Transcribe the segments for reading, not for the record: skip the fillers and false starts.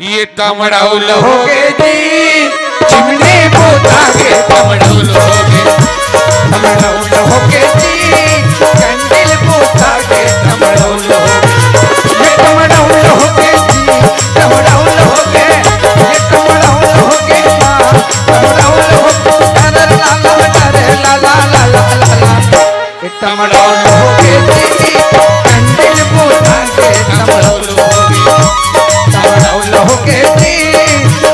ये तमड़ौल होगे जी चिमनी पोतागे तमड़ौल होगे जी कैंडल पोतागे तमड़ौल होगे ये तमड़ौल होगे जी तमड़ौल होगे ये तमड़ौल होगे तमड़ौल होगे ला ला ला ला ला ये तमड़ौल होगे जी कैंडल पोतागे तमड़ौल होगे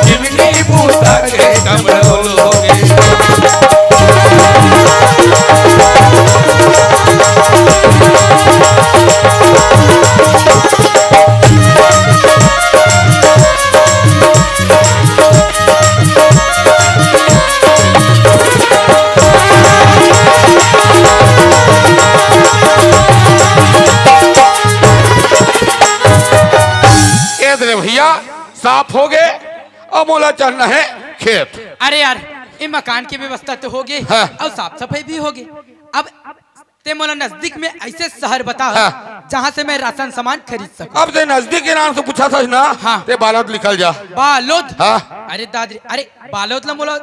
चिमनी पोतागे तमड़ौल होगे भैया साफ हो गए अब मोला चलना है खेत। अरे यार ये मकान की व्यवस्था तो हो गई हाँ। और साफ सफाई भी होगी। अब ते मोला नजदीक में ऐसे शहर बता हाँ। जहाँ से मैं राशन सामान खरीद सकूं। अब ते नजदीक के नाम से पूछा था ना। हाँ। ते बालोद निकल जा। बालोद। हाँ। अरे दादरी अरे बालोद ला मोला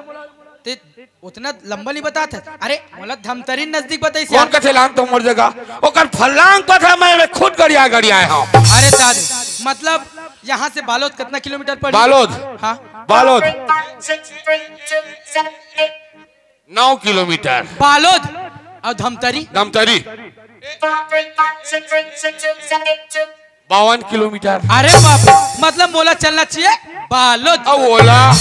ते उतना लंबा नहीं बता था। अरे मोला धमतरी नजदीक बताई कौन कथे लांग तो मर जगह ओकर फलांग कथा मैं खुद गड़िया हूँ। अरे दादी मतलब यहाँ से बालोद कितना किलोमीटर पड़ी? बालोद हाँ बालोद 9 किलोमीटर। बालोद और धमतरी 52 किलोमीटर। अरे बाप मतलब मोला चलना चाहिए बालोद। अब ओला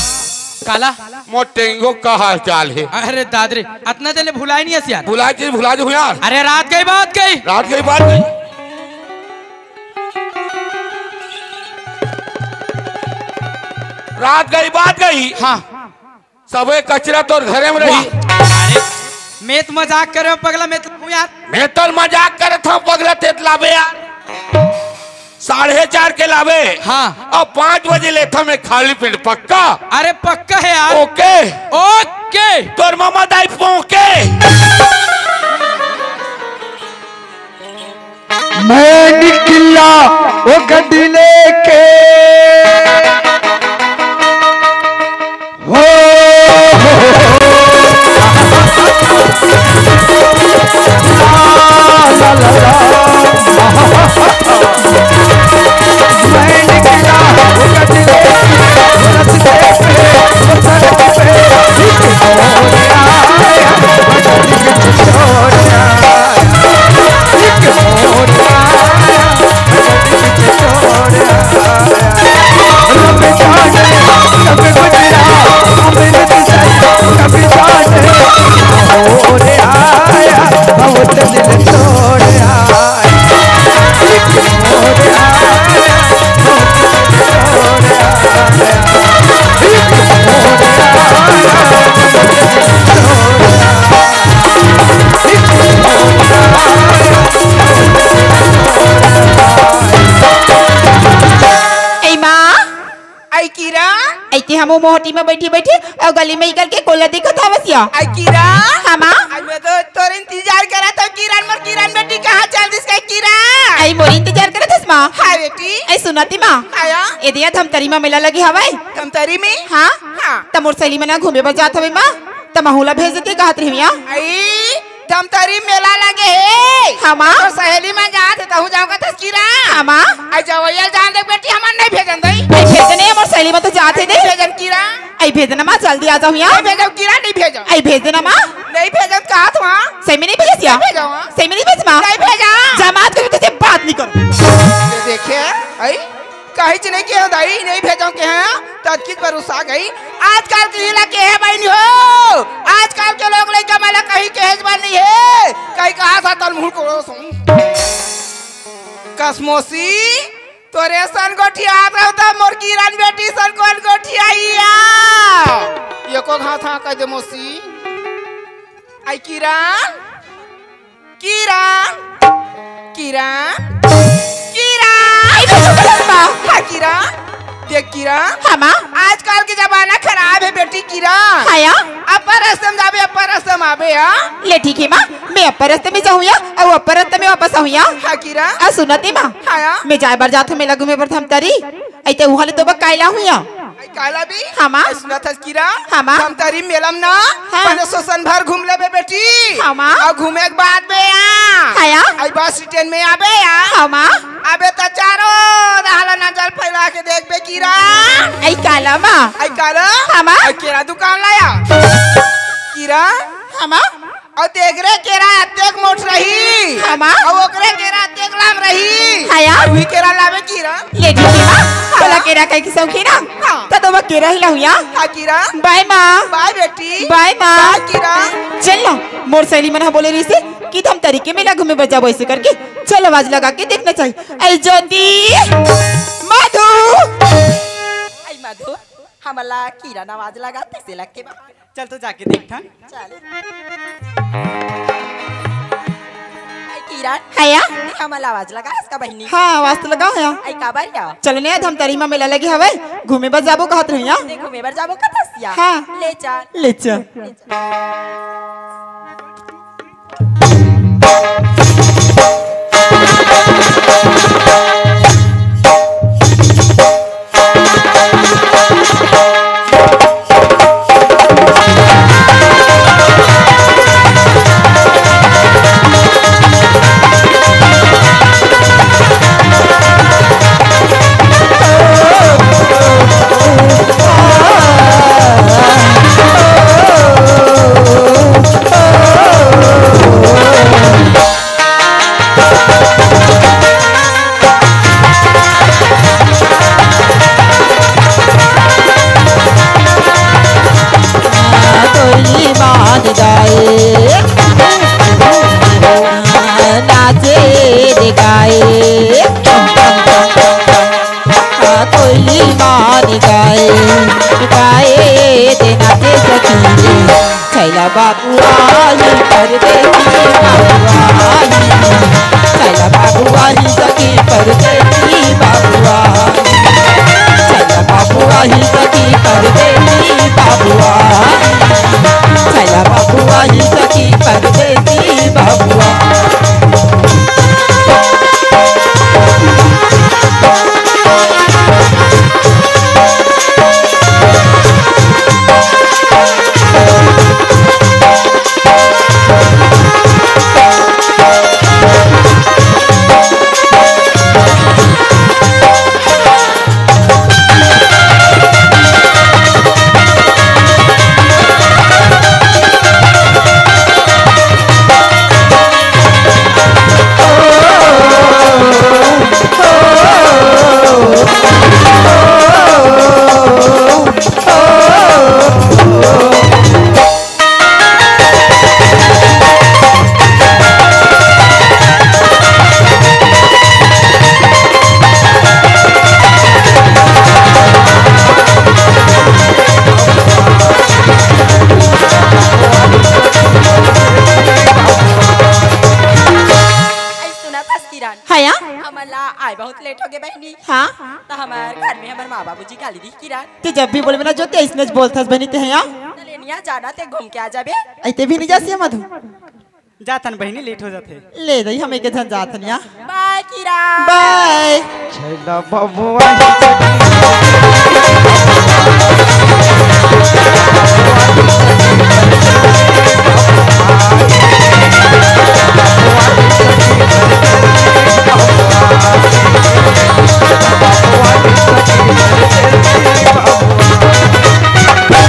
काला मोटेंगो का हाल चाल है। अरे दादरे इतना देले भुलाई नहीं यार। भुला जो यार। अरे रात गई बात गई बात गई। हाँ सबे कचरा तो घरे में रही। अरे मैं तो मजाक कर रहा हूँ पगला। मैं तो मजाक कर था पगला तेत लावे यार 4:30 के लावे। हाँ अब 5 बजे लेता मैं खाली पेट पक्का। अरे पक्का है यार। ओके ओके तोर मामा दाई पोके मैं निकला वो गड्डी लेके हो ला ला ला मैं निकला वो गड्डी हमो मोहटी में बैठी बैठी और गली में निकल के कोला दिखत हवसिया। आई किरण हां मां आई मैं तो तोर इंतजार करा था। किरण बेटी कहां चल दिस का किरण? आई मोरी इंतजार करत हस मां। हां बेटी आई सुनती मां आया ए दिया धमतरी में मेला लगी हवे। धमतरी में? हां हां त मोर सहेली मना घूमे बर जात हवे मां त माहुला भेज देती कहत रहिया। आई धमतरी मेला लगे है। हां मां तो सहेली में जात त हूं जाऊंगा त किरण। हां मां आई जवैया जान दे बेटी हमन नहीं भेजन दई। आई भेजने मोर सहेली में तो जात है दे भेजन किरण। आई भेजना मां जल्दी आ जाओ यहां। नहीं भेजो किरण नहीं भेजो। आई भेज देना मां। नहीं भेजन कहा था हां सही में नहीं भेजिया। भेजो हां सही में नहीं भेज मां। नहीं भेजा जमात कर तुझे बात नहीं कर। देखे आई कहीं च नहीं के दाई नहीं भेजो के हैं तदकित पर उसा गई। आजकल के हिला के है बहनी हो। आजकल के लोग लइका माला कहीं के हेजबान नहीं है। कहीं कहा था तल मुंह को सुन कसमोसी तोरे सन गोठिया रहता मोर किरण बेटी सन कौन गोठियाइया ये को घा था कह दे मोसी। आई किरण किरण किरण किरण किरण देख किरण हां मां आजकल के जमाना खराब है बेटी कीरा आया अपर रस्तम जाबे अपर रस्तम आबे ले ठीक है माँ मैं अपर रास्ते में जाऊँ या और अपर रास्ते में वापस आऊँ या हा कीरा आ सुनती माँ आया मैं जाए बार जात हूँ मेला घूमे पर थम तरी ऐते उहाले तो बक कायला हूँ या काला भी हाँ माँ सुनत हस कीरा हाँ माँ हम तारी मेलम ना हाँ। पने सोसन भर घूम लेबे बेटी हाँ माँ और घूमे के बाद बे आया आई बस स्टैंड में आबे हाँ माँ अबे त चारो दहला नजर फैला के देखबे कीरा ऐ काला माँ आई काला हाँ माँ आई केरा दुकान लाया कीरा हाँ माँ और देख रे केरा अतेक मोट रही हाँ माँ और ओकरे केरा अतेक लाम रही आया वही केरा लावे कीरा ले ठीक है माँ बोला केरा कहीं की सौखी ना हाँ। तो बक केरा ही लाऊँ या हाँ कीरा बाय माँ बाय बेटी बाय माँ बाय कीरा चल ना मोर सहेली मन बोले रही से कि हम तरीके में घूमे बजा वैसे करके चल आवाज लगा के देखना चाहिए ऐ ज्योति मधु आई मधु हमला कीरा आवाज लगाते से लग के बा चल तो जाके देखता चल आई कीरा आया हमला आवाज लगा इसका बहनी हाँ आवाज तो लगाओ या आई काबर या चलने हम तरी में मेला लगे हवे घूमे बस जाबो कहत रही या देखो मेबर जाबो कतसिया हाँ। ले चल ले चल आए बहुत लेट हो गए बहनी हाँ तो हमारे घर में हमारे माँ बाबू जी गाली दी किरण ते जब भी बोले ना जो ते इसने बोलथस बनी ते हैं लेनिया जाना ते घूम के आ जाबे ऐते भी नहीं जासी मधु जातन बहनी लेट हो जाते ले दई हमें के धन जातन या बाय किरण बाय छैला बबुआ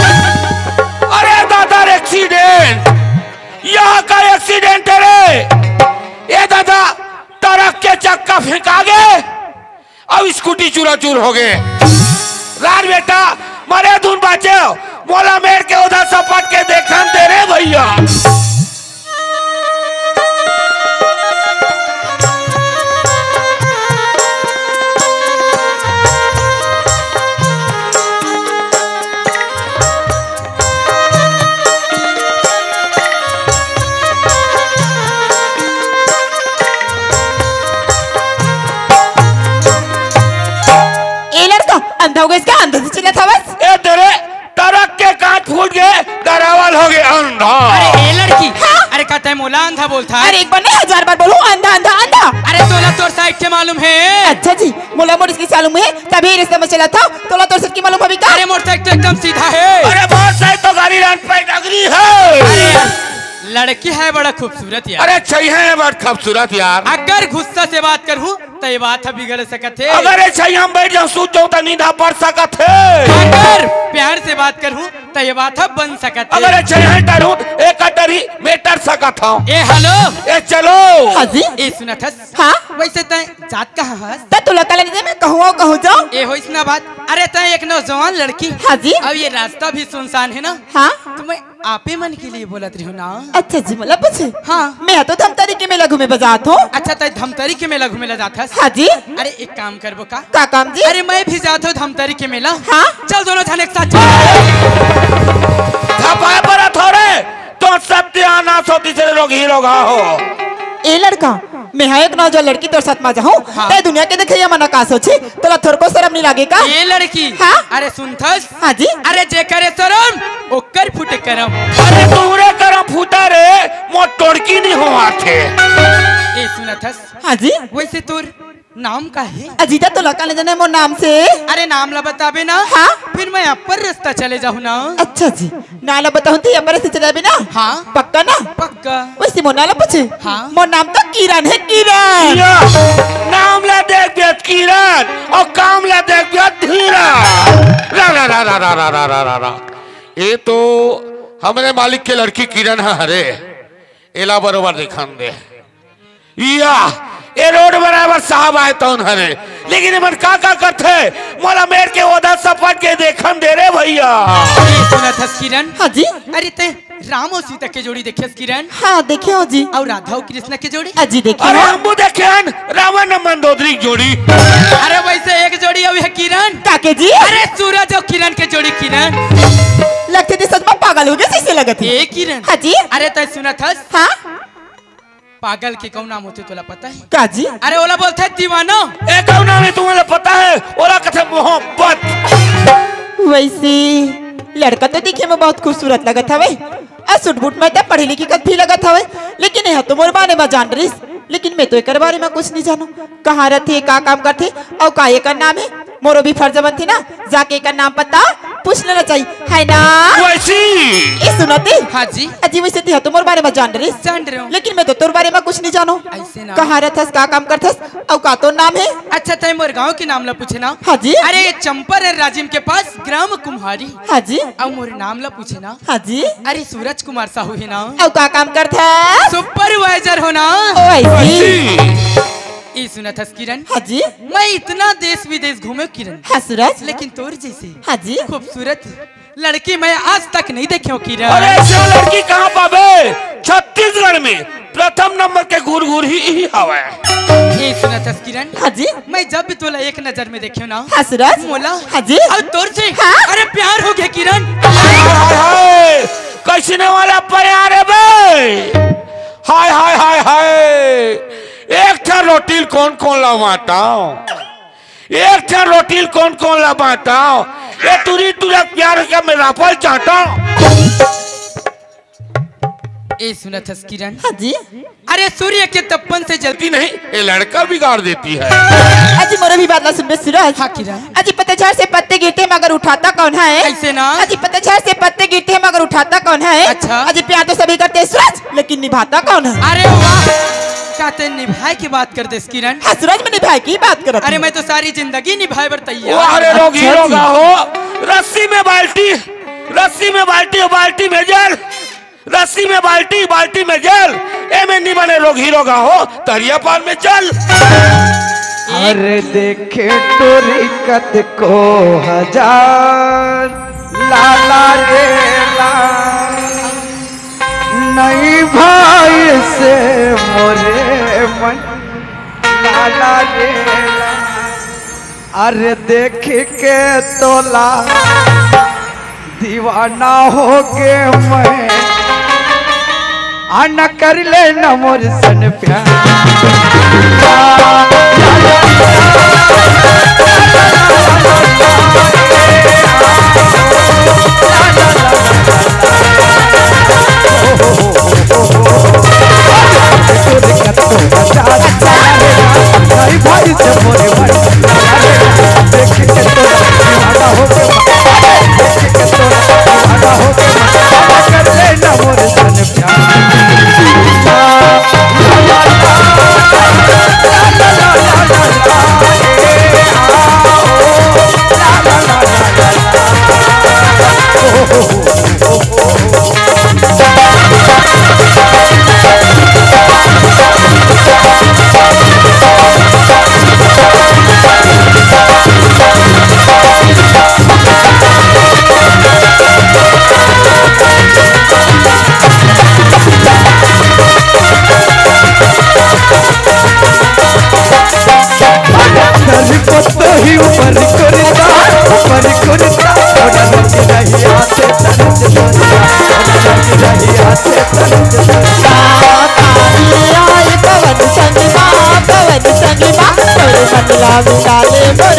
अरे दादा एक्सीडेंट, यहाँ का एक्सीडेंट है रे। ये दादा ट्रक के चक्का फेंका गए और स्कूटी चूराचूर हो गए। रान बेटा मरे धुन बाचे बोला मेर के उधर सपट के देखन दे रे भैया। अंधा हो गया इसका अंधा से चिल्ला था बस ए तेरे ट्रक के चार बार बोलूं अंधा अंधा अंधा। अरे तोला तोर साइड के मालूम है। अच्छा जी मोला मोर इसकी मालूम है तभी रिश्ते में चला था तोला तोर की मालूम अभी का। अरे मोटरसाइकिल तो एकदम सीधा है। अरे बहुत सही तो गाड़ी रान पे नगरी है। अरे यार, लड़की है बड़ा खूबसूरत यार। अरे चाहिए है बहुत खूबसूरत यार। अगर गुस्सा से बात करूँ तो ये बात बिगड़ सकत है। अगर चाहिए हम बैठ जाऊँ सूत जाऊँ तो नींद पड़ सकत है। अगर प्यार से बात करूँ तो ये बात बन सकत है। अगर चाहिए डरूं एक डरी मैं डर सकत हूँ। ए हेलो ए चलो। हाँ जी ए सुना था। हाँ वैसे तय जात कहाँ है? तो तू लगा लेने मैं कहूँ जाऊँ। ए हो इतना बात। अरे तय एक नौजवान लड़की। हाँ जी अब ये रास्ता भी सुनसान है ना। हाँ तो मैं आपे मन के लिए बोलत रही हूँ ना। अच्छा जी मतलब पूछे। हाँ मैं तो धमतरी के मेला घूमे बजात हूँ। अच्छा तय धमतरी के मेला घूमेला जाता है। हाँ जी अरे एक काम करबो का? का काम जी? अरे मैं भी जाता हूँ धमतरी के मेला। हाँ चल दोनों जन एक साथ चल। धपाए पर थोड़े तो सत्यानाश होती से लोग ही लोग हो। ए लड़का मैं हाँ एक नौजवान लड़की तोर साथ में जाऊँ हाँ। ते दुनिया के देखे मना का सोची तोला थोड़ को शर्म नहीं लागे का? ये लड़की। हाँ। अरे सुनथस। हाँ जी अरे जे करे शरम ओकर फुटे करम। अरे तूरे करम फूटा रे मो टोड़की नहीं हुआ थे। ए सुनथस। हाँ जी वैसे तोर नाम का है? अजीता तो लगा ले जाने मोर नाम से। अरे नाम ला बताबे ना। हाँ। फिर मैं अपर रास्ता चले जाऊँ ना। अच्छा जी नाला बताऊँ थी अमर से चला भी ना। हाँ। पक्का ना? पक्का। वैसे मोर नाला पूछे। हाँ। मोर नाम तो किरण है किरण। या, नाम ला देख बेत किरण और काम ला देख बेत धीरा। रा रा रा रा रा रा रा रा रा रा। ये तो हमारे मालिक के लड़की किरण है। हरे एला बरोबर दिखान दे। या ये रोड बराबर साहब आए तो हरे लेकिन मन का करते मोला मेर के ओदा सपट के देखन दे रे भैया। ए सुनथस किरण। हाँ जी अरे ते राम और सीता के जोड़ी देखिस किरण? हाँ देखे हो जी। और राधा और कृष्ण के जोड़ी? अजी देखे अरे हो। हमू देखेन रावण और मंदोदरी की जोड़ी। अरे वैसे एक जोड़ी अब है किरण। काके जी अरे सूरज और किरण के जोड़ी किरण। लगते थे सच में पागल हो गए से लगत है। ए किरण। हाँ जी अरे तय सुनथस। हाँ पागल के कौन नाम होते तोला पता है? का जी अरे ओला बोलते है दीवाना। एक नाम है तुम्हें पता है ओला कथे मोहब्बत। वैसे लड़का तो दिखे में बहुत खूबसूरत लगत हवे और सूट बूट में तो पढ़ी लिखी कद भी लगत हवे लेकिन यह तो मोर बारे में जान रही लेकिन मैं तो एक बारे में कुछ नहीं जानू। कहाँ रहते का काम करते और का एक नाम है मोरो भी फर्ज बनती ना जाके एक नाम पता पूछ लेना चाहिए है ना। वैसी ये सुनते। हाँ जी। अजी वैसे तो तुम बारे में जान रही जान रहे हो। लेकिन मैं तो तोर बारे में कुछ नहीं जानू। ऐसे ना। कहाँ रहथस का काम करथस और का तो नाम है? अच्छा तय मोर गाँव के नाम ला पूछे ना। हाँ जी अरे ये चंपर है राजिम के पास ग्राम कुम्हारी। हाँ जी और मोर नाम ला पूछे ना। हाँ जी अरे सूरज कुमार साहू है ना। और का काम करथस? सुपरवाइजर हो ना। वैसी ये सुना था किरण। हाँ जी मैं इतना देश विदेश घूमे किरण हाँ सूरज लेकिन तोर जैसे हाँ जी खूबसूरत लड़की मैं आज तक नहीं देखी हूँ किरण। अरे ऐसे लड़की कहाँ पावे? छत्तीसगढ़ में प्रथम नंबर के गुरगुर ही हवा। ये सुना था किरण। हाँ जी मैं जब भी तोला एक नजर में देखी ना। हाँ सूरज मोला। हाँ जी और तोर से हाँ? अरे प्यार हो गया किरण। कैसने वाला प्यार है बे? हाय हाय हाय हाय एक था रोटी कौन कौन लवाताओ एक था रोटी कौन कौन लवाताओ ये तुरी तुरा प्यार का मेरा पल चाहता। ए सुना था किरण। हाँ जी अरे सूर्य के तपन से जलती नहीं ये लड़का बिगाड़ देती है। अजी मोरा भी बात सुन बे सूरज। हाँ किरण। अजी पतझड़ से पत्ते गिरते मगर उठाता कौन है? ऐसे ना। अजी पतझड़ से पत्ते गिरते मगर उठाता कौन है? अच्छा। अजी प्यार तो सभी करते हैं सूरज लेकिन निभाता कौन है? अरे वाह क्या ते निभाए की बात कर दे किरण। हाँ सूरज में निभाए की बात करत अरे मैं तो सारी जिंदगी निभाए बर तैयार। वाह रे रोग अच्छा हीरो जी। का हो रस्सी में बाल्टी और बाल्टी में जल रस्सी में बाल्टी में जल ए में नहीं बने रोग हीरो का हो तरिया पार में चल। अरे देखे टोरी कत को हजार लाला रे ला नहीं भाई से मोरे मन लाला रे ला। अरे देख के तोला दीवाना हो के मैं आना कर ले न मोर सन प्यार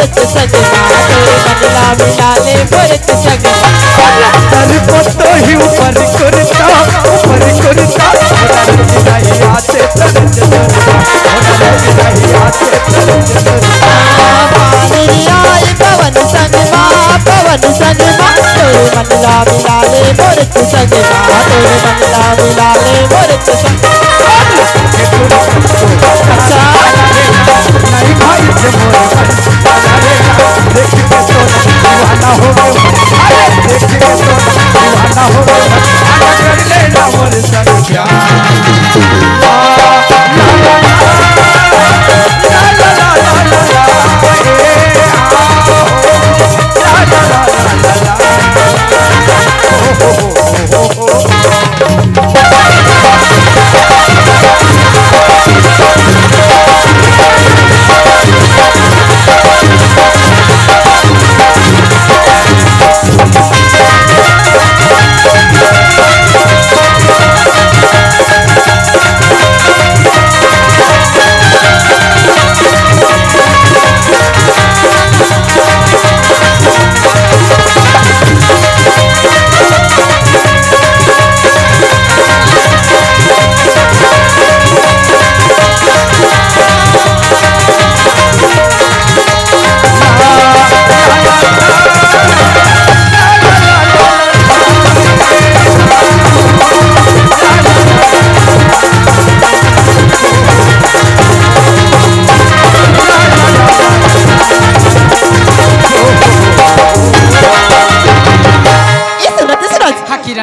मोरत सगमा तोरे मनला मिलाले मोरत सगमा सर को तो ही ऊपर करता नहीं आते तरज नहीं आते तरज मेरी आई पवन सगमा तोरे मनला मिलाले मोरत सगमा तोरे मनला मिलाले मोरत सगमा अच्छा नहीं भाई से मोर देख के तो दीवाना हो गए देख के तो दीवाना हो गए कर लेना मोर संग प्यार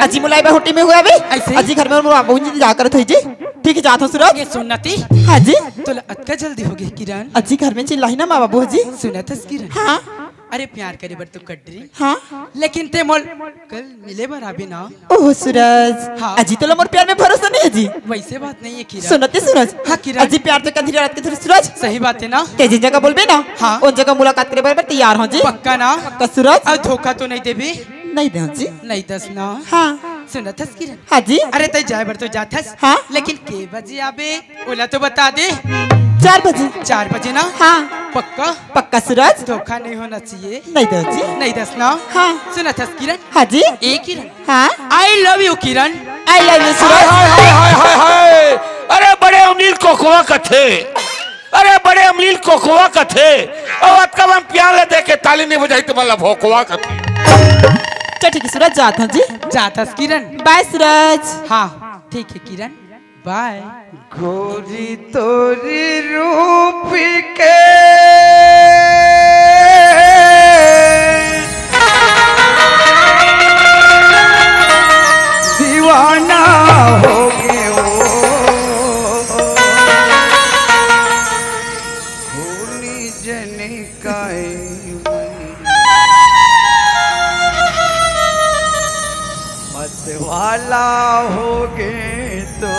अजी मुलाई होटी में हुआ अभी अजी घर में बाबू जी जाकर थी जी ठीक है जाता सूरज ये सुनती हाँ जी तो अतका जल्दी हो गई किरण अजी घर में चिल्लाई ना माँ बाबू जी सुनत किरण हाँ अरे प्यार करे बर तू कटरी हाँ लेकिन ते मोल कल मिले बर अभी ना ओह सूरज हाँ। अजी तो मोर प्यार में भरोसा नहीं है जी वैसे बात नहीं है किरण सुनते सूरज हाँ किरण अजी प्यार तो कंधी रात के थोड़ी सूरज सही बात है ना तेजी जगह बोलबे ना हाँ। उन जगह मुलाकात करे बराबर तैयार हो जी पक्का ना पक्का सूरज अब धोखा तो नहीं देबी नहीं दे जी नहीं दस ना हाँ सुनत किरण हाँ जी अरे तय जाए बर तो जाथस हाँ। लेकिन के बजे आबे ओला तो बता दे 4 बजे 4 बजे ना हाँ पक्का पक्का सूरज धोखा नहीं होना चाहिए नहीं दे जी नहीं दस ना हाँ सुनत किरण हाँ जी ए किरण हाँ I love you Kiran I love you hi Suraj hi hi hi hi hi अरे बड़े अमीर कोकोवा कथे अरे बड़े अमीर कोकोवा कथे और कब हम प्यार ले देके ताली नहीं बजाई तो मतलब भोकवा कथे चल ठीक है सूरज जाता हूँ जी जाथस किरण बाय सूरज हाँ ठीक है किरण बाय गोरी तोरी रूप के दीवाना हो गए होली जन मत वाला हो गए तो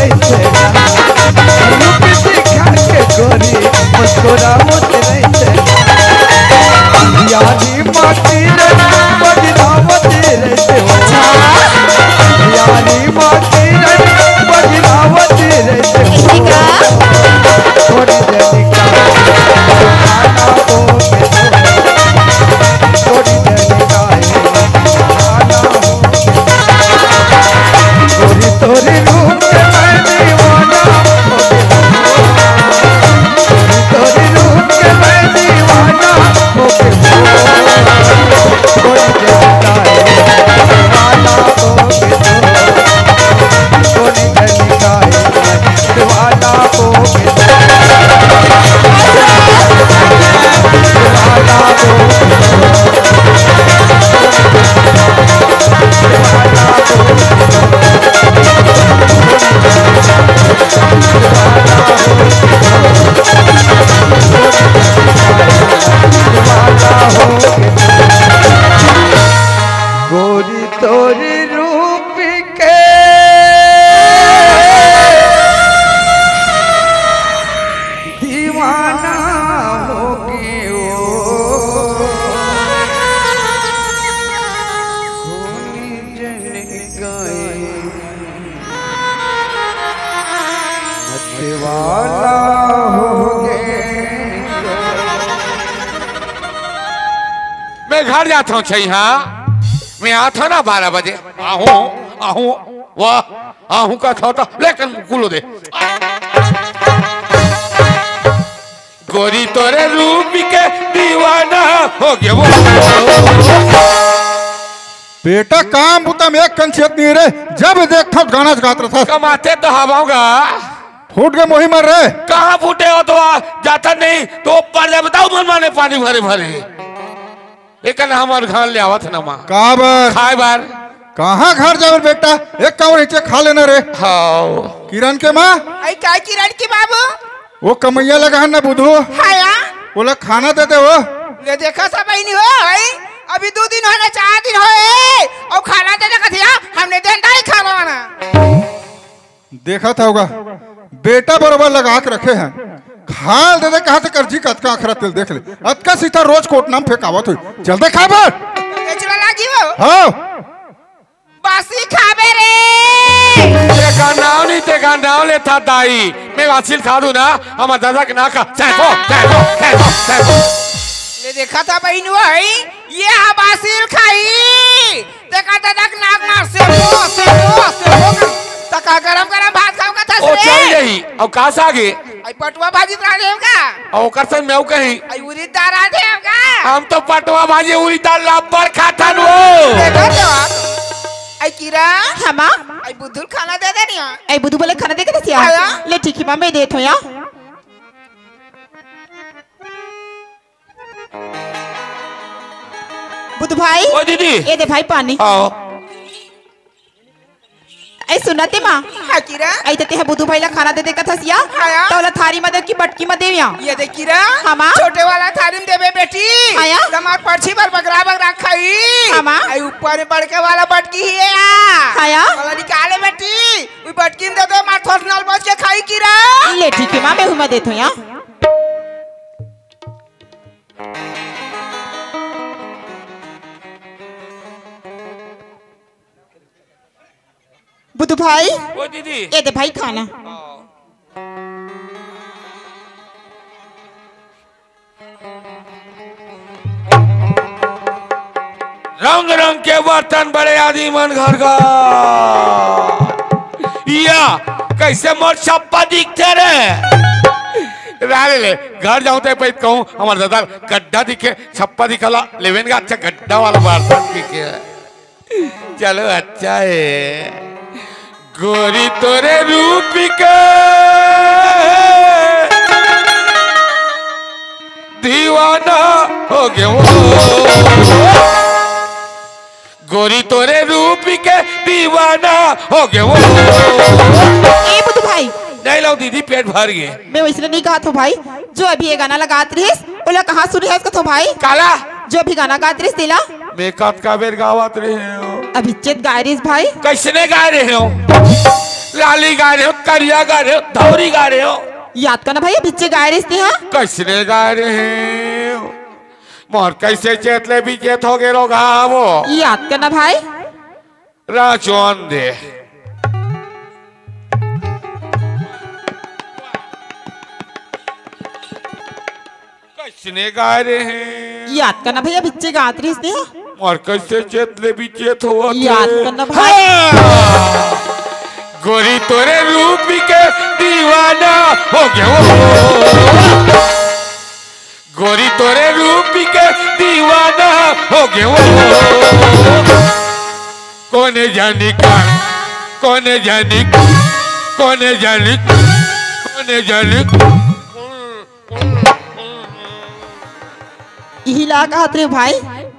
रहे रूप दिखा के गोरी मुस्कुरावत रहे यानी माटी रे बजनावत रहे यानी माटी रे बजनावत रहे थोड़ी देर का आना हो थोड़ी देर का आना हो गोरी तोरी रूप के मैं दीवाना हो तोरी रूप के मैं दीवाना हो थोड़ी देर का आना हो थोड़ी देर का दीवाना हो गोरी तोरी रूप के दीवाना हो दीवाना मैं घर जाता हूँ छई हाँ मैं आता ना 12 बजे आहूँ आहूँ वाह आहूँ का था लेकिन कुलो दे गोरी तोरे रूप के दीवाना हो गया वो बेटा काम बुतम एक कंचियत नहीं रे जब देखता गाना गात रहा कमाते तो हवाऊंगा फूट गए मोही मर रहे कहाँ फूटे हो तो जाता नहीं तो ऊपर जा बताओ मनमाने पानी भरे भरे एक हमारे घर ले आवत ना माँ काबर खाए बार कहाँ घर जावे बेटा एक कावर नीचे खा लेना रे हाँ किरण के माँ आई का किरण की बाबू वो कमैया लगा ना बुधू हाया बोला खाना देते हो ले देखा सब नहीं हो आई अभी 2 दिन होने 4 दिन होए और खाना दे देखा थिया हमने दिन दाई खाना वाना देखा था होगा बेटा बरोबर लगा के रखे हैं खाल दे दे कहा से कर्जी कतका आखरा तेल देख ले अतका सीता रोज कोट नाम फेंकावत हुई चल दे खा बर बेचला लागी हो हाँ बासी खाबे रे देखा नाव ले था दाई मैं वासिल खा दूं ना हमारे दादा के ना खा सैको ले देखा था बहन भाई ये बासिल खाई देखा दादा के नाक मार से तका गरम भात खाओ का था ओ चल गई और कहाँ से आगे आई पटुआ भाजी बना देव का और कर संग मैं कहीं आई उरी दारा देव का हम तो पटवा भाजी उरी दाल लापर खाता नो देखो तो आई कीरा हमा आई बुद्धुल खाना दे दे निया आई बुधु बोले खाना दे के दसिया आया? ले ठीक है मैं देत हूं या बुधु भाई ओ दीदी ए दे भाई पानी आओ ऐ सुनते माँ हाँ कीरा ऐ देते हैं बुधु भाई ला खाना दे दे का थसिया आया? तो ला थारी मदर की बटकी मत देविया ये दे कीरा हमा? छोटे वाला थाली में देवे बेटी आया? तमार पर्ची पर बगरा खाई हमा? आई ऊपर में बड़के वाला बटकी ही है आया? वाला निकाले बेटी वो बटकी में दे दो मार थोस नाल बच के खाई कीरा ले ठीक है माँ मैं हुमा देत हूं या बुधु भाई ओ दीदी ए दे भाई खाना रंग रंग के बर्तन बड़े आदि मन घर का या कैसे मोर छप्पा दिखते रे ले घर जाऊं तो पैद कहूं हमारे दादा गड्ढा दिखे छप्पा दिखला लेवेन का अच्छा गड्ढा वाला बर्तन दिखे चलो अच्छा है गोरी तोरे रूप के दीवाना हो गया गोरी तोरे रूप के दीवाना हो गया ए बुधु भाई नहीं लो दीदी पेट भर गए मैं वैसे नहीं कहा था भाई जो अभी ये गाना लगात रहीस बोला कहाँ सुनी है इसका तो भाई काला जो अभी गाना गात रहीस दिला मैं कब का बेर गावत रहे हो अभी चेत गाय रहीस भाई कैसने गा रहे हो लाली गा रहे हो, करिया गा रहे हो, धौरी गा रहे हो। याद करना भाई बिच्चे गाय रही हाँ कैसने गा रहे हो? मोर कैसे चेतले भी चेत हो गए रोगा वो। याद करना भाई। राचौन दे कैसने गा रहे हैं? याद करना भैया बिच्चे गात रही हाँ और कैसे चेतले भी चेत हो। याद करना भाई। गोरी तोरे रूप के दीवाना हो गया वो। गोरी तोरे रूप के दीवाना हो गया वो। कोने जानी का कोने जानी कोने जानी कोने जानी यही ला कहत रहे भाई।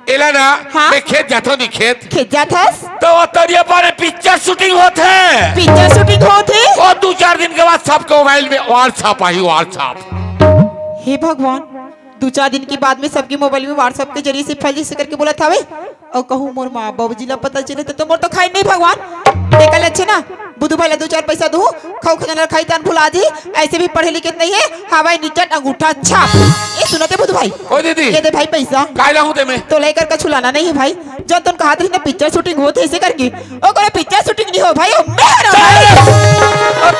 एला ना हाँ? मैं खेत जाता हूँ खेत खेत जाता तो तरिया पर पिक्चर शूटिंग होते है। पिक्चर शूटिंग होते और 2-4 दिन के बाद सबके मोबाइल में व्हाट्सएप आई व्हाट्सएप। हे भगवान 2-4 दिन के बाद में सबके मोबाइल में व्हाट्सएप के जरिए से फैल से करके बोला था वे और कहूँ मोर माँ बाबूजी ला पता चले तो मोर तो खाई नहीं भगवान देखल अच्छे ना बुधू भाई 2-4 पैसा दू खाऊ खजाना खाई तान भुला दी ऐसे भी पढ़े लिखे नहीं है हवाई नीचट अंगूठा छाप ये सुनते बुधू भाई। ओ दीदी ये दे भाई पैसा कायला हूँ ते मैं तो लेकर का छुलाना नहीं है भाई जब तुम कहा थी ना पिक्चर शूटिंग होते ऐसे करके ओ करे पिक्चर शूटिंग नहीं हो भाई ओ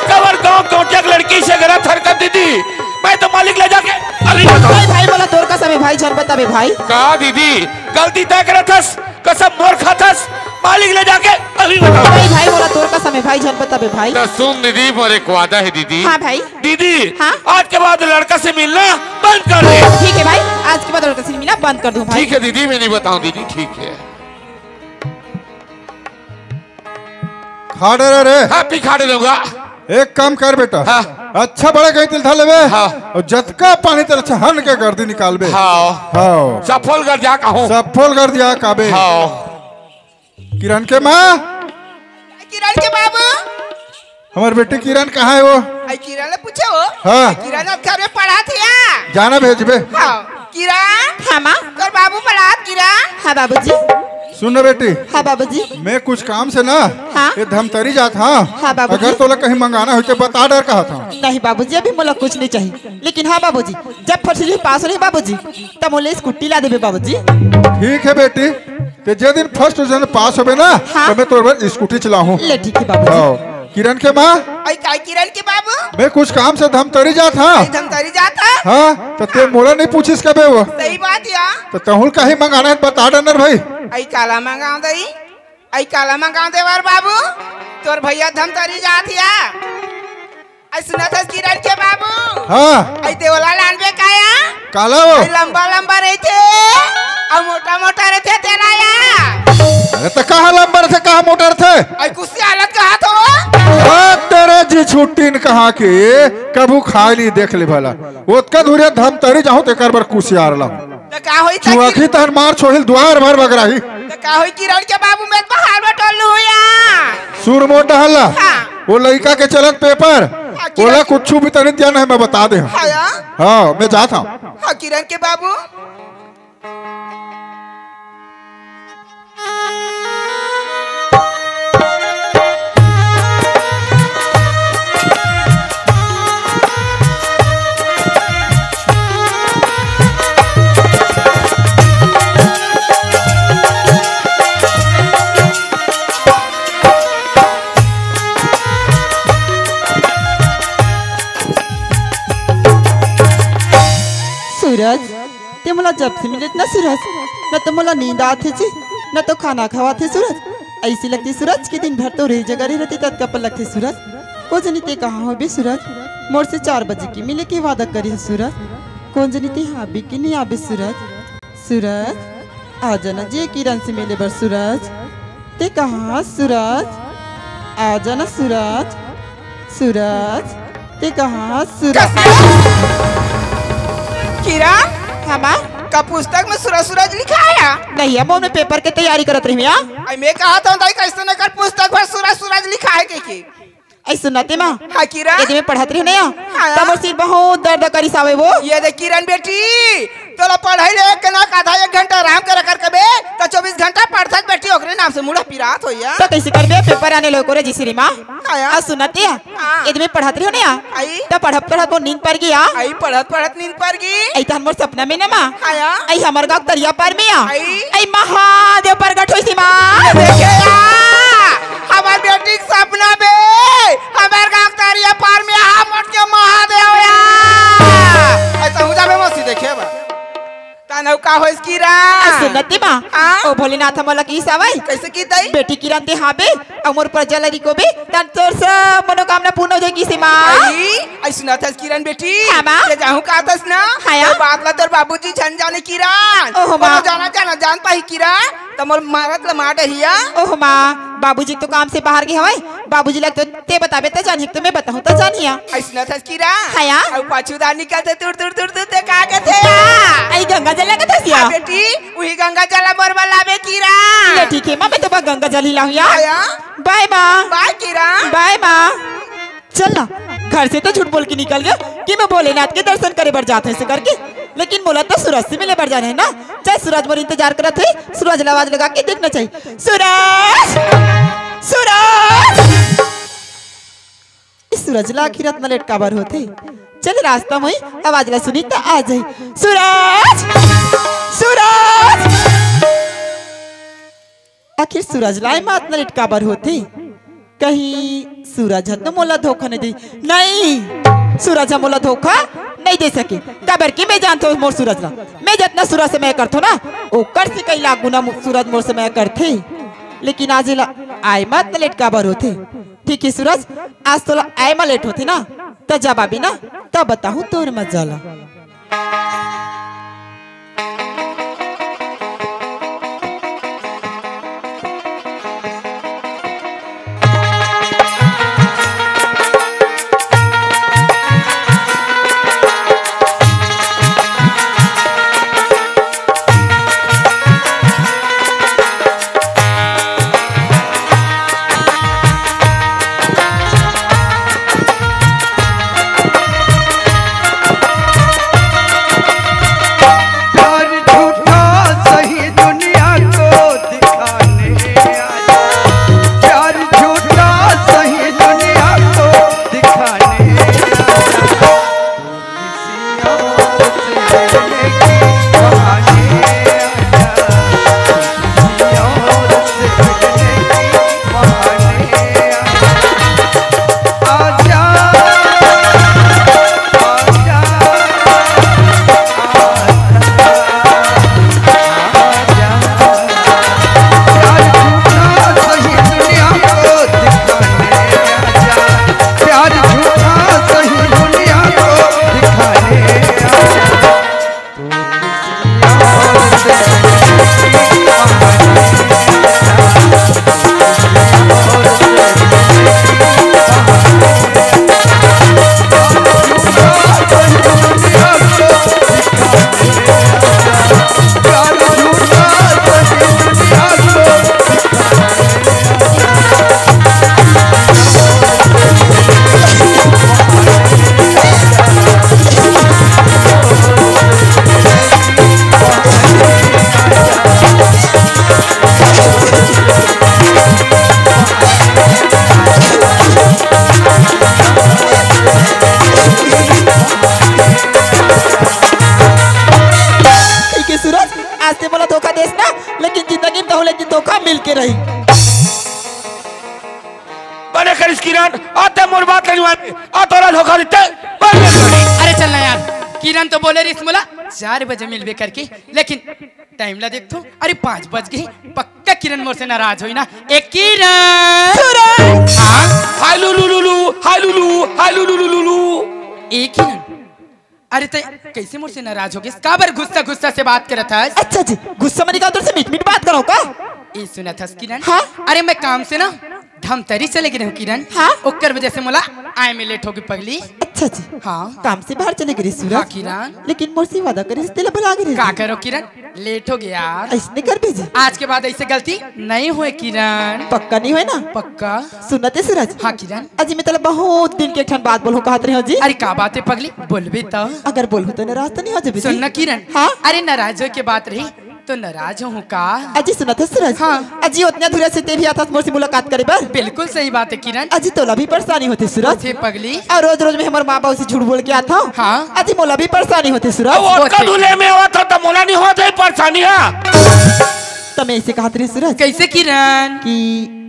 कवर गाँव लड़की से गलत हरकत दीदी मैं तो मालिक ले जाके अरे भाई बोला तोर का समय भाई झन बतावे भाई का दीदी गलती तय करे थस कसम मोर खाथस मालिक ले जाके अभी बताओ। भाई बोला तोर का समय भाई झन बतावे भाई। तो सुन दीदी मोर एक वादा है दीदी। हाँ भाई। दीदी हाँ? आज के बाद लड़का से मिलना बंद कर दे। ठीक है भाई आज के बाद लड़का से मिलना बंद कर दूं भाई। ठीक है दीदी मैं नहीं बताऊं दीदी ठीक है। खा डे रे हाँ पिखा दे दूंगा। एक काम कर बेटा हाँ। अच्छा बड़ा गई तिल था लेवे हाँ। और जतका पानी तेरे अच्छा हन के गर्दी निकाल बे। हाँ हाँ सफल कर जा कहूँ। सब फूल कर दिया काबे। हाँ किरण के माँ किरण के बाबू हमारे बेटी किरण कहाँ है वो? आई किरण ने पूछे हो। हाँ। किरण अब घर में पढ़ा थी या? जाना भेजबे। हाँ किरण हाँ माँ कर बाबू पढ़ा किरण। हाँ बाबूजी सुन बेटी हाँ बाबूजी मैं कुछ काम से ना हाँ। ये धमतरी जात हाँ हाँ बाबूजी। अगर तो कहीं मंगाना हो तो बता डर कहा था। नहीं बाबूजी अभी मुझे कुछ नहीं चाहिए लेकिन हाँ बाबूजी जब फर्स्ट पास हो बाबूजी तब मुझे स्कूटी ला देवे बाबूजी। ठीक है बेटी ते जे दिन फर्स्ट डिवीजन पास होबे ना हाँ। तो मैं तोर स्कूटी चलाऊं। ले ठीक है बाबूजी। हाँ किरण के माँ आई काय किरण के बाबू मैं कुछ काम से धमतरी जात हाँ आई धमतरी जाता। हाँ तो ते मोला नहीं पूछिस कबे वो सही बात या। तो तहुल कहीं मंगाना है बता डर भाई। आई काला मंगाओ दई आई काला मंगाओ दे वार बाबू तोर भैया धमतरी जात या। आई सुना था किरण के बाबू हाँ आई देवला लानबे काया काला वो आई लंबा लंबा रहते और मोटा मोटा रहते तेरा या। अरे तो कहाँ लंबर थे कहाँ मोटर थे आई कुछ हालत कहा तो हाँ, तेरे जी छुट्टी न कहा कि कबू खाई नहीं देख ले भला ओतका दूरिया धमतरी जाऊं ते कर बर कुसियार ला तो का होई था चुआखी तहर मार छोहिल द्वार भर बगराही तो का होई किरण के बाबू मैं बाहर में टोलू या। सुर मोट डहला हाँ। वो लड़का के चलत पेपर हाँ, किरण बोला कुछ भी तनिक जाना है मैं बता दे। हाँ या। हाँ मैं जाता हूँ। हाँ किरण के बाबू सूरज ते मला जब से मिले ना सूरज न तो मला नींद आती थी न तो खाना खावाते सूरज ऐसी लगती सूरज के दिन भर तो रही जगह रही रहती तब कपल लगती सूरज को जनी ते कहाँ हो भी सूरज मोर से 4 बजे की मिले के वादा करी है सूरज कौन जनी ते हाँ भी की नहीं आबे सूरज सूरज आ जाना जे किरण से मिले बर सूरज ते कहाँ सूरज आ जाना सूरज सूरज ते कहाँ सूरज। किरण हाँ माँ का पुस्तक में सूरज सूरज लिखा है नहीं अब मैं पेपर के तैयारी करत रही हूँ। आई मैं कहा था दाई कैसे न कर पुस्तक में सूरज सूरज लिखा है के ऐ सुनाते माँ हाँ किरण यदि मैं पढ़ाती रही ना हाँ। तब सिर बहुत दर्द करी सावे वो ये देख किरण बेटी तोला पढ़ाई ले के ना आधा 1 घंटा आराम कर कबे तो 24 घंटा पढ़त बैठी ओकरे नाम से मुड़ा पिरात होइया तो कैसे करबे पेपर आने लोग रे जिसरी मां आया आ सुनती है हाँ। इदमे पढ़त रही हो ना आई तो पढ़त वो नींद पड़ गया आई पढ़त नींद पड़ गई आई तो हमर सपना में ना मां आया आई हमर गांव दरिया पार में आ आई आई महादेव प्रकट होई सी मां देखे हमार बेटी के सपना में हमार गांव दरिया पार में आ मट के महादेव या ऐसा हो जाबे मस्ती देखे बा तानव का होइस कीरा सुनती मां हाँ? ओ भोलेनाथ हमला की सवाई कैसे की तई बेटी किरण ते हाबे अमर प्रजलरी को बे तन तोर से मनोकामना पूर्ण हो जाएगी सी मां आई सुना था किरण बेटी हाँ, माँ। ले जाऊं का तस ना हाँ। तो बात ला तोर बाबूजी छन जाने किरण ओहो, माँ। जाना जान पाई किरण तमर मारत ला मार डहिया ओह मां बाबूजी तो काम से बाहर गए हवे बाबूजी लग तो ते बताबे त जानी तो मैं बताऊं तो जानिया ऐसना था किरण हाँ, या। और पाछू दान निकलते दूर दूर दूर दूर ते का के थे आई गंगा जल लगा था आ बेटी वही गंगा जल मरवाला में ले किरण ठीक है मां मैं तो बस गंगा जल ही लाऊं या आया बाय मां बाय किरण बाय मां चल ना घर से तो झूठ बोल के निकल गया कि मैं भोलेनाथ के दर्शन करे बर जाते से करके लेकिन बोला तो सूरज से मिले बर जाने है ना चाहे सूरज मोर इंतजार करत है सूरज आवाज लगा के देखना चाहिए सूरज सूरज इस सूरज ला आखिरत में लेट काबर होते चल रास्ता में आवाज ला सुनी तो आ जाए सूरज सूरज आखिर सूरज ला मात न लेट काबर होते कहीं सूरज तो मोला धोखा नहीं दे नहीं सूरज मोला धोखा नहीं दे सके कबर की मैं जानता हूँ मोर सूरज ला मैं जितना सूरज से मैं करता ना ओकर से कई लाख गुना सूरज मोर से मैं करते लेकिन आज ला आय मत लेट काबर होते ठीक है सूरज आज तो आय मा लेट होते ना तो जब अभी ना तब बताऊँ तोर मजा ला अरे चलना यार किरण तो बोले रही मोला 4 बजे मिलबे करके लेकिन टाइम ला देख तो अरे 5 बज गए पक्का किरण मोर से नाराज होई ना एक किरण हाय लुलुलुलु हाय लुलु हाय लुलुलुलु एक किरण अरे तो कैसे मोर से नाराज हो गए काबर गुस्सा गुस्सा से बात करत है अच्छा जी गुस्सा मनी का उधर से मीठ मीठ बात करो का ये सुना था किरण हाँ? अरे मैं काम से ना धमतरी चले गए किरण हाँ? ओकर वजह से मोला आए में लेट होगी पगली अच्छा अच्छा जी हाँ काम से बाहर चले गए हाँ सूरज किरण लेकिन मोर से वादा करे तेल भुला गए का करो किरण लेट हो गया यार ऐसने कर भेजी आज के बाद ऐसे गलती नहीं हुए किरण पक्का नहीं है ना पक्का सुनते सूरज हाँ किरण अजी मैं तेला बहुत दिन के ठन बात बोलूं कहत रही हो जी अरे का बात है पगली बोलबे तो अगर बोलूं तो नाराज तो नहीं हो जाबे जी? सुन ना किरण हाँ अरे नाराज हो के बात रही तो नाराज हूँ का अजी सुनते सूरज हाँ। अजी उतना दूर से ते भी आता मोर से मुलाकात करे बर बिल्कुल सही बात है किरण अजी तोला भी परेशानी होती सूरज थे पगली और रोज रोज में हमारे माँ बाप से झूठ बोल के आता हूँ हाँ। अजी मोला भी परेशानी होती सूरज वो का दूल्हे में हुआ था तो मोला नहीं हुआ था परेशानी है तो मैं ऐसे कहत रही सूरज कैसे किरण कि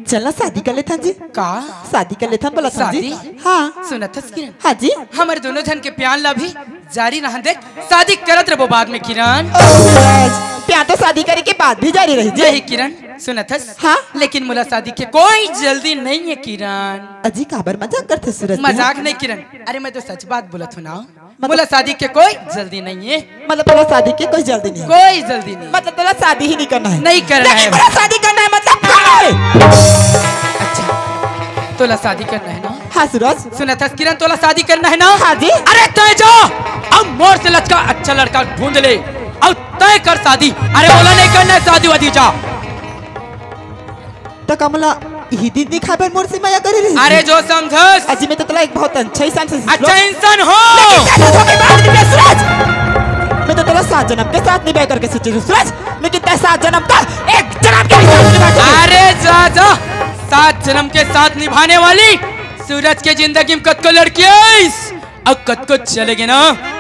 चलना शादी कर लेता जी का शादी कर लेता बोला था जी शादी? हाँ सुनत हस किरण हाँ जी हमारे दोनों जन के प्यार ला भी जारी रह दे शादी करत रहो बाद में किरण ओ सूरज प्यार तो शादी करे के बाद भी जारी रही यही जी किरण सुनत हस हाँ। लेकिन मुला शादी के कोई जल्दी नहीं है किरण अजी काबर मजाक करते सूरज मजाक नहीं किरण अरे मैं तो सच बात बोला था ना मुला शादी के कोई जल्दी नहीं है मतलब तेरा शादी की कोई जल्दी नहीं है कोई जल्दी नहीं मतलब तेरा शादी ही नहीं करना है नहीं करना है तेरा शादी करना है मतलब कब? अच्छा तोला शादी करना है ना हाँ सूरज सुना था किरण तोला शादी करना है ना हाँ जी अरे तय जा अब मोर से लचका अच्छा लड़का ढूंढ ले अब तय कर शादी अरे बोला नहीं करना है शादी वादी जा तो कमला ही दिन दिखा पर मोर से माया करे रही अरे जो समझस अजी मैं तो तेरा एक बहुत अच्छा इंसान से अच्छा इंसान हो सूरज मैं तो तेरा 7 जन्म के साथ निभा करके सोची सूरज लेकिन तेरा 7 जन्म का एक जन्म के साथ निभा करके अरे जा जा 7 जन्म के साथ निभाने वाली सूरज के जिंदगी में कद को लड़की है अब कद को चलेगी ना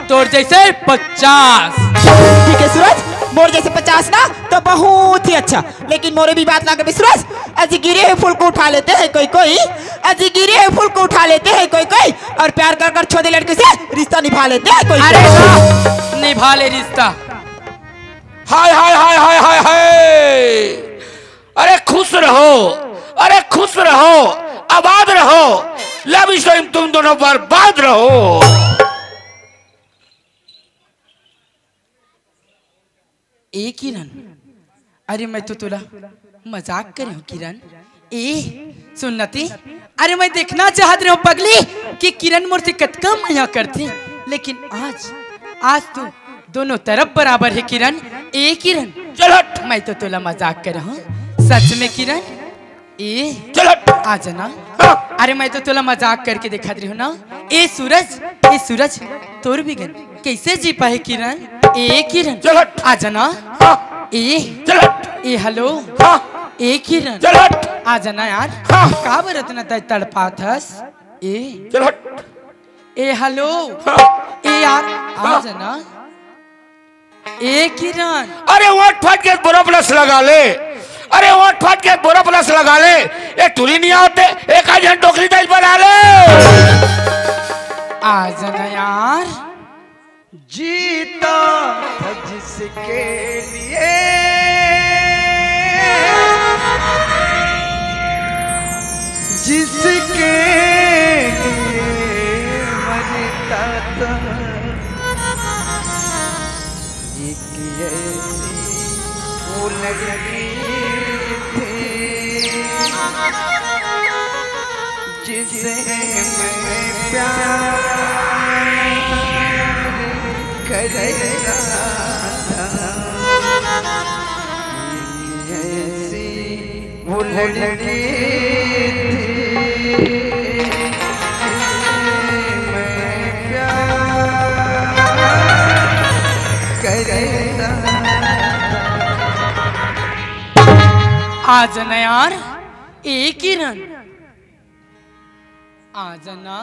तोड़ जैसे 50 ठीक है सूरज मोर जैसे 50 ना तो बहुत ही अच्छा लेकिन मोरे भी बात ना कर सूरज अजी गिरे हुए फूल को उठा लेते हैं कोई कोई अजी गिरे हुए फूल को उठा लेते हैं कोई कोई और प्यार कर कर छोटे लड़के से रिश्ता निभा लेते हैं कोई अरे कोई। जा, निभा ले रिश्ता हाय hi hi hi hi hi अरे खुश रहो अरे खुश रहो आबाद रहो लव स्टोरी तुम दोनों बर्बाद रहो ए किरण अरे मैं तो तुला मजाक कर रही हूँ किरण ए सुनती अरे मैं देखना चाहत रही हूँ पगली कि किरण मोर से कतका माया करती लेकिन आज तो दोनों तरफ बराबर है किरण ए किरण चल हट मैं तो तुला मजाक कर रहा हूँ सच में किरण ए चल हट आ जाना अरे मैं तो तुला मजाक करके दिखा रही हूँ ना ए सूरज तोर भी गन कैसे जी पाए किरण ए किरण चल हट आ जाना हाँ, ए चल हट ए हेलो हाँ, ए किरण चल हट आ जाना यार हाँ। का बरत न तड़पात हस ए चल हट ए हेलो हाँ, ए यार आ जाना ए किरण अरे वोट फाट के बोरा प्लस लगा ले अरे वोट फाट के बोरा प्लस लगा ले ये टूरी नहीं आते एक आध टोकरी दाल बना ले आ जाना यार जीता था जिसके लिए जिसके लिए मरता था एक ऐसी वो लड़की थी जिसे मैं प्यार करता था ऐसी वो लड़की थी जिसे मैं प्यार करता आ जाना यार ए किरण आ जाना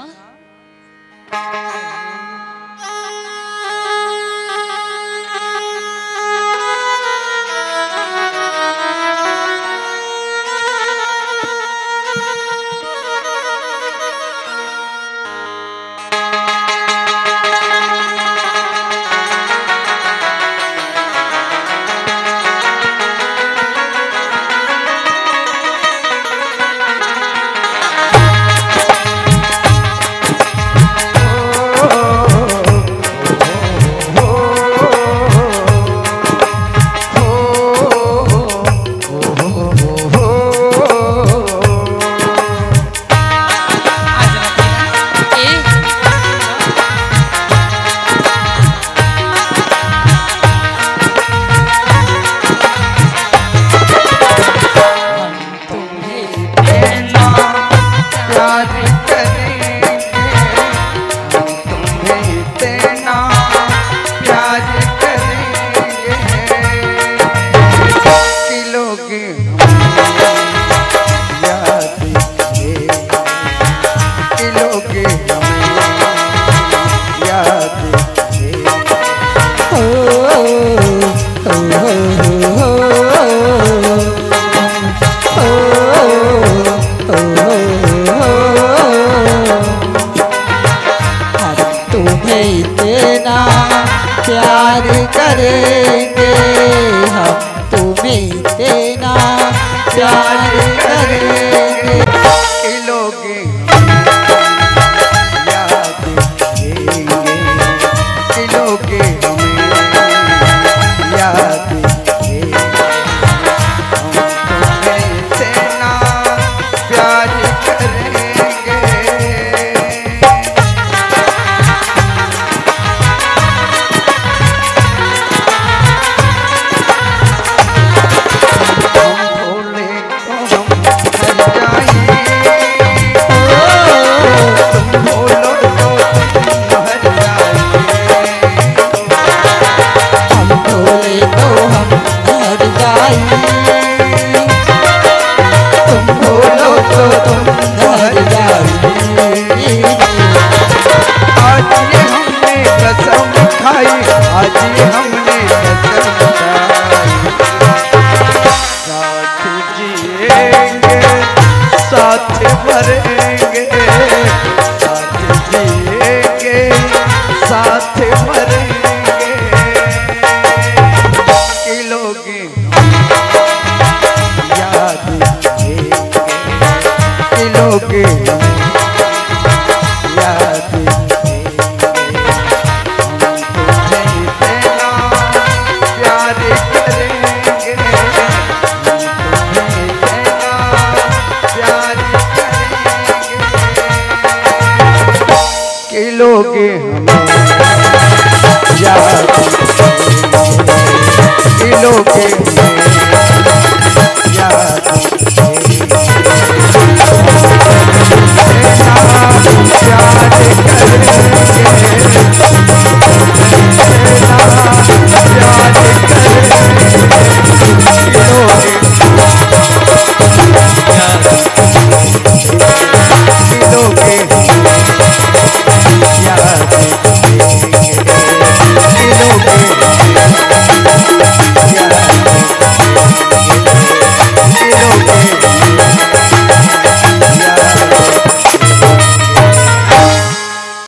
तुम्हें इतना प्यार करेंगे, हम तुम्हें इतना प्यार करेंगे। खिलोगे याद देंगे, खिलोगे हमें याद देंगे, हम तुम्हें इतना प्यार करेंगे। लोगे याद लोगे याद प्यार